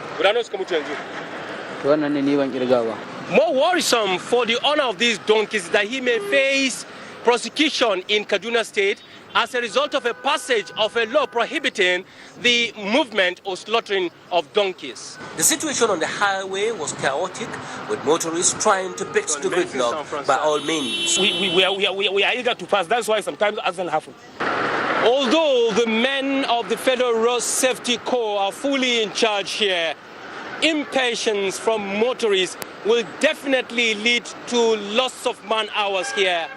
More worrisome for the owner of these donkeys is that he may face prosecution in Kaduna State as a result of a passage of a law prohibiting the movement or slaughtering of donkeys. The situation on the highway was chaotic, with motorists trying to pitch the gridlock by all means. We are eager to pass, that's why sometimes it doesn't happen. Although the men of the Federal Road Safety Corps are fully in charge here, impatience from motorists will definitely lead to loss of man hours here.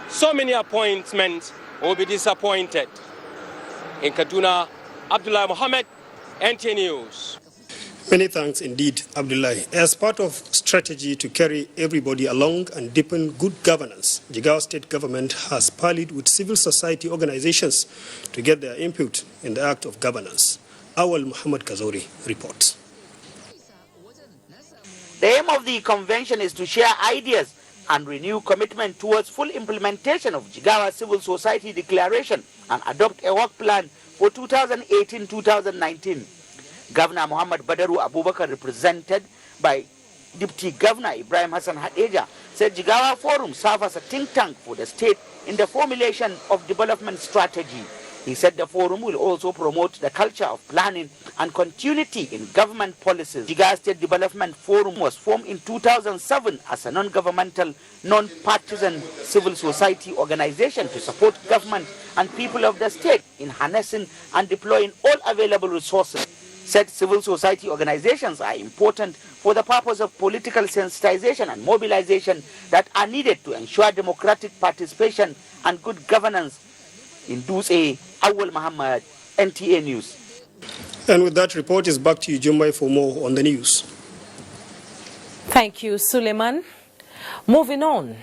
So many appointments will be disappointed. In Kaduna, Abdullah Mohammed, NT News. Many thanks indeed, Abdullah. As part of strategy to carry everybody along and deepen good governance, Jigawa State Government has parleyed with civil society organizations to get their input in the act of governance. Awal Muhammad Kazori reports. The aim of the convention is to share ideas and renew commitment towards full implementation of Jigawa Civil Society Declaration and adopt a work plan for 2018-2019. Governor Muhammad Badaru Abubakar, represented by Deputy Governor Ibrahim Hassan Hadeja, said Jigawa Forum serves as a think tank for the state in the formulation of development strategy. He said the forum will also promote the culture of planning and continuity in government policies. Jigawa State Development Forum was formed in 2007 as a non-governmental, non-partisan civil society organization to support government and people of the state in harnessing and deploying all available resources. Said civil society organizations are important for the purpose of political sensitization and mobilization that are needed to ensure democratic participation and good governance. In Duse, Awal Muhammad, NTA News. And with that report, is back to you, Jumbai, for more on the news. Thank you, Suleiman. Moving on.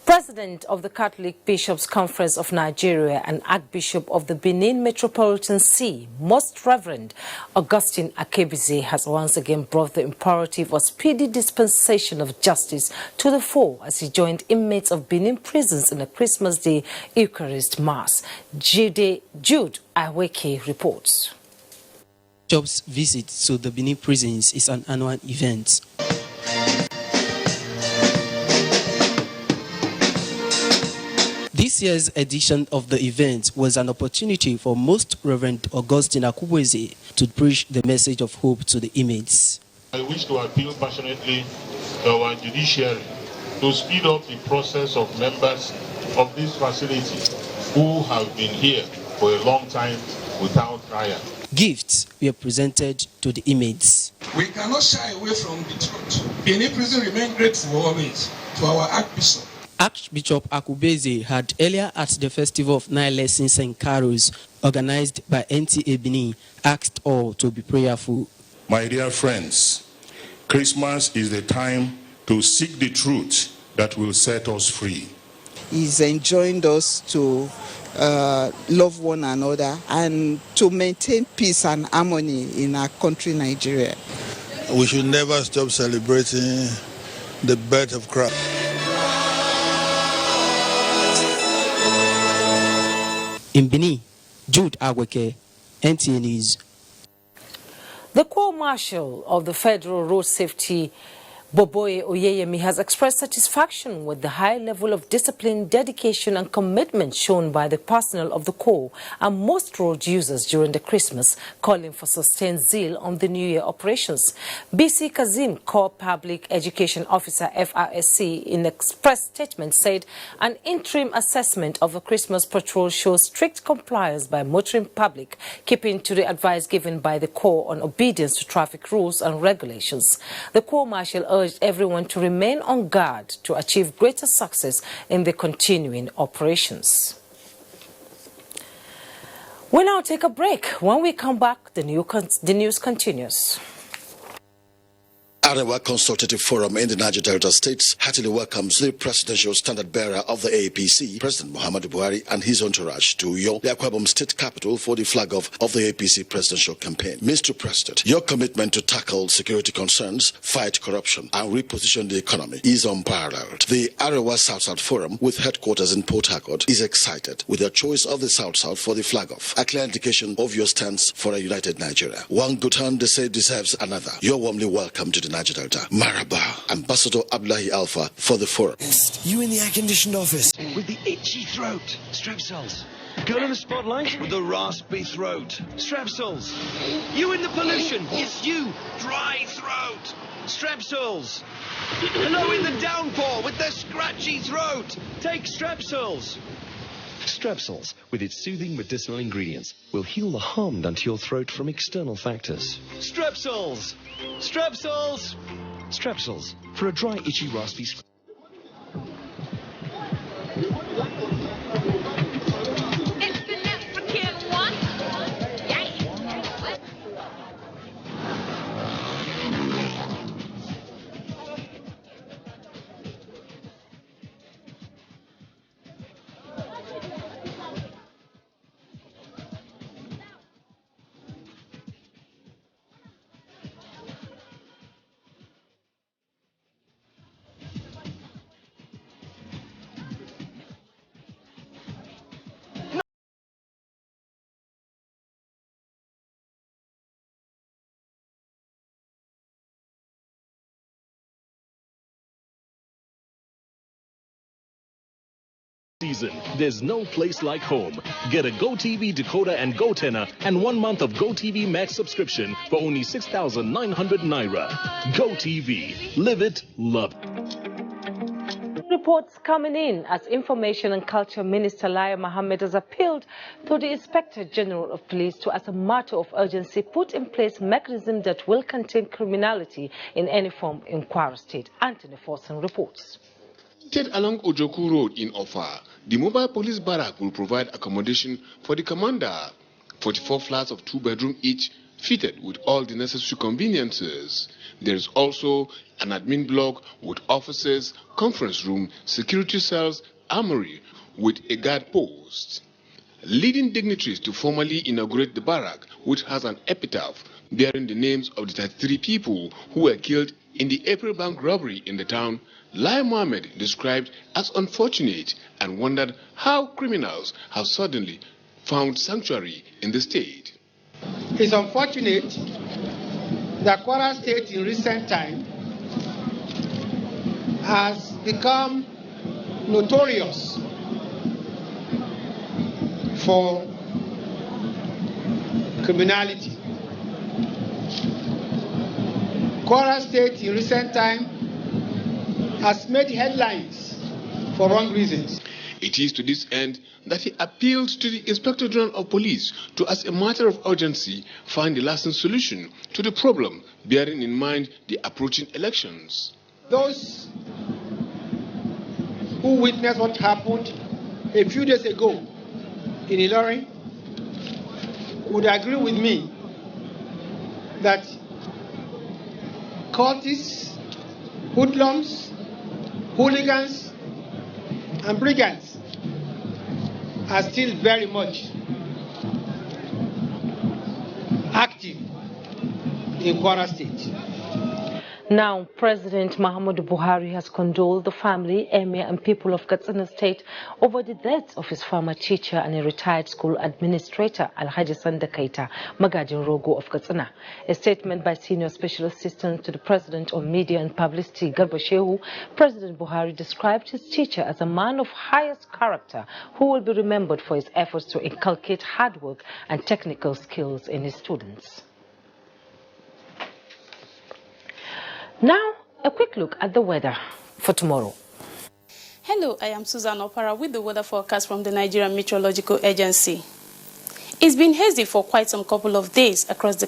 President of the Catholic Bishops' Conference of Nigeria and Archbishop of the Benin Metropolitan See, Most Reverend Augustine Akebize, has once again brought the imperative of speedy dispensation of justice to the fore as he joined inmates of Benin prisons in a Christmas Day Eucharist Mass. Jude Aweke reports. Bishop's visit to the Benin prisons is an annual event. This year's edition of the event was an opportunity for Most Reverend Augustine Akebize to preach the message of hope to the inmates. I wish to appeal passionately to our judiciary to speed up the process of members of this facility who have been here for a long time without trial. Gifts were presented to the inmates. We cannot shy away from the truth. Benin prison remain grateful always to our Archbishop. Archbishop Akebize had earlier at the Festival of Nine Lessons and Carols, organized by NTA Benin, asked all to be prayerful. My dear friends, Christmas is the time to seek the truth that will set us free. He's enjoined us to love one another and to maintain peace and harmony in our country, Nigeria. We should never stop celebrating the birth of Christ. In Benin, Jude Aweke, NTA News. The Corps Marshal of the Federal Road Safety Boboye Oyeyemi has expressed satisfaction with the high level of discipline, dedication and commitment shown by the personnel of the Corps and most road users during the Christmas, calling for sustained zeal on the New Year operations. BC Kazim, Corps Public Education Officer FRSC, in an express statement said an interim assessment of the Christmas patrol shows strict compliance by motoring public, keeping to the advice given by the Corps on obedience to traffic rules and regulations. The Corps Marshal urged everyone to remain on guard to achieve greater success in the continuing operations. We'll now take a break. When we come back, the news continues. Arewa Consultative Forum in the Niger Delta States heartily welcomes the presidential standard bearer of the APC, President Muhammadu Buhari, and his entourage to Uyo, the Akwa Ibom state capital, for the flag off of the APC presidential campaign. Mr. President, your commitment to tackle security concerns, fight corruption, and reposition the economy is unparalleled. The Arewa South-South Forum, with headquarters in Port Harcourt, is excited with your choice of the South-South for the flag off, a clear indication of your stance for a united Nigeria. One good hand, they say, deserves another. You're warmly welcome to the Niger Delta. Maraba, Ambassador Abdullahi Alpha for the forum. You in the air-conditioned office with the itchy throat, Strepsils. Girl in the spotlight with the raspy throat, Strepsils. You in the pollution, it's you, dry throat, Strepsils. Hello in the downpour with the scratchy throat, take Strepsils. Strepsils, with its soothing medicinal ingredients, will heal the harm done to your throat from external factors. Strepsils! Strepsils! Strepsils, for a dry, itchy, raspy... Season. There's no place like home. Get a GoTV decoder and GoTenna and 1 month of GoTV Max subscription for only 6,900 Naira. GoTV. Live it, love it. Reports coming in as Information and Culture Minister Lai Mohammed has appealed to the Inspector General of Police to, as a matter of urgency, put in place mechanisms that will contain criminality in any form in Kwara State. Anthony Forson reports. Along Ojoku Road in Ofa, the mobile police barrack will provide accommodation for the commander. 44 flats of 2-bedroom each, fitted with all the necessary conveniences. There is also an admin block with offices, conference room, security cells, armory with a guard post. Leading dignitaries to formally inaugurate the barrack, which has an epitaph bearing the names of the 33 people who were killed in the April bank robbery in the town, Lai Mohammed described as unfortunate and wondered how criminals have suddenly found sanctuary in the state. It's unfortunate that Kwara State in recent time has become notorious for criminality. Kwara State in recent time has made headlines for wrong reasons. It is to this end that he appealed to the Inspector General of Police to, as a matter of urgency, find a lasting solution to the problem, bearing in mind the approaching elections. Those who witnessed what happened a few days ago in Ilorin would agree with me that cultists, hoodlums, hooligans and brigands are still very much active in Kwara State. Now, President Muhammadu Buhari has condoled the family, emir and people of Katsina State over the death of his former teacher and a retired school administrator, Alhaji Sanda Keita, Magajin Rogo of Katsina. A statement by Senior Special Assistant to the President on Media and Publicity, Garba Shehu, President Buhari described his teacher as a man of highest character who will be remembered for his efforts to inculcate hard work and technical skills in his students. Now, a quick look at the weather for tomorrow. Hello, I am Susan Opara with the weather forecast from the Nigerian Meteorological Agency. It's been hazy for quite some couple of days across the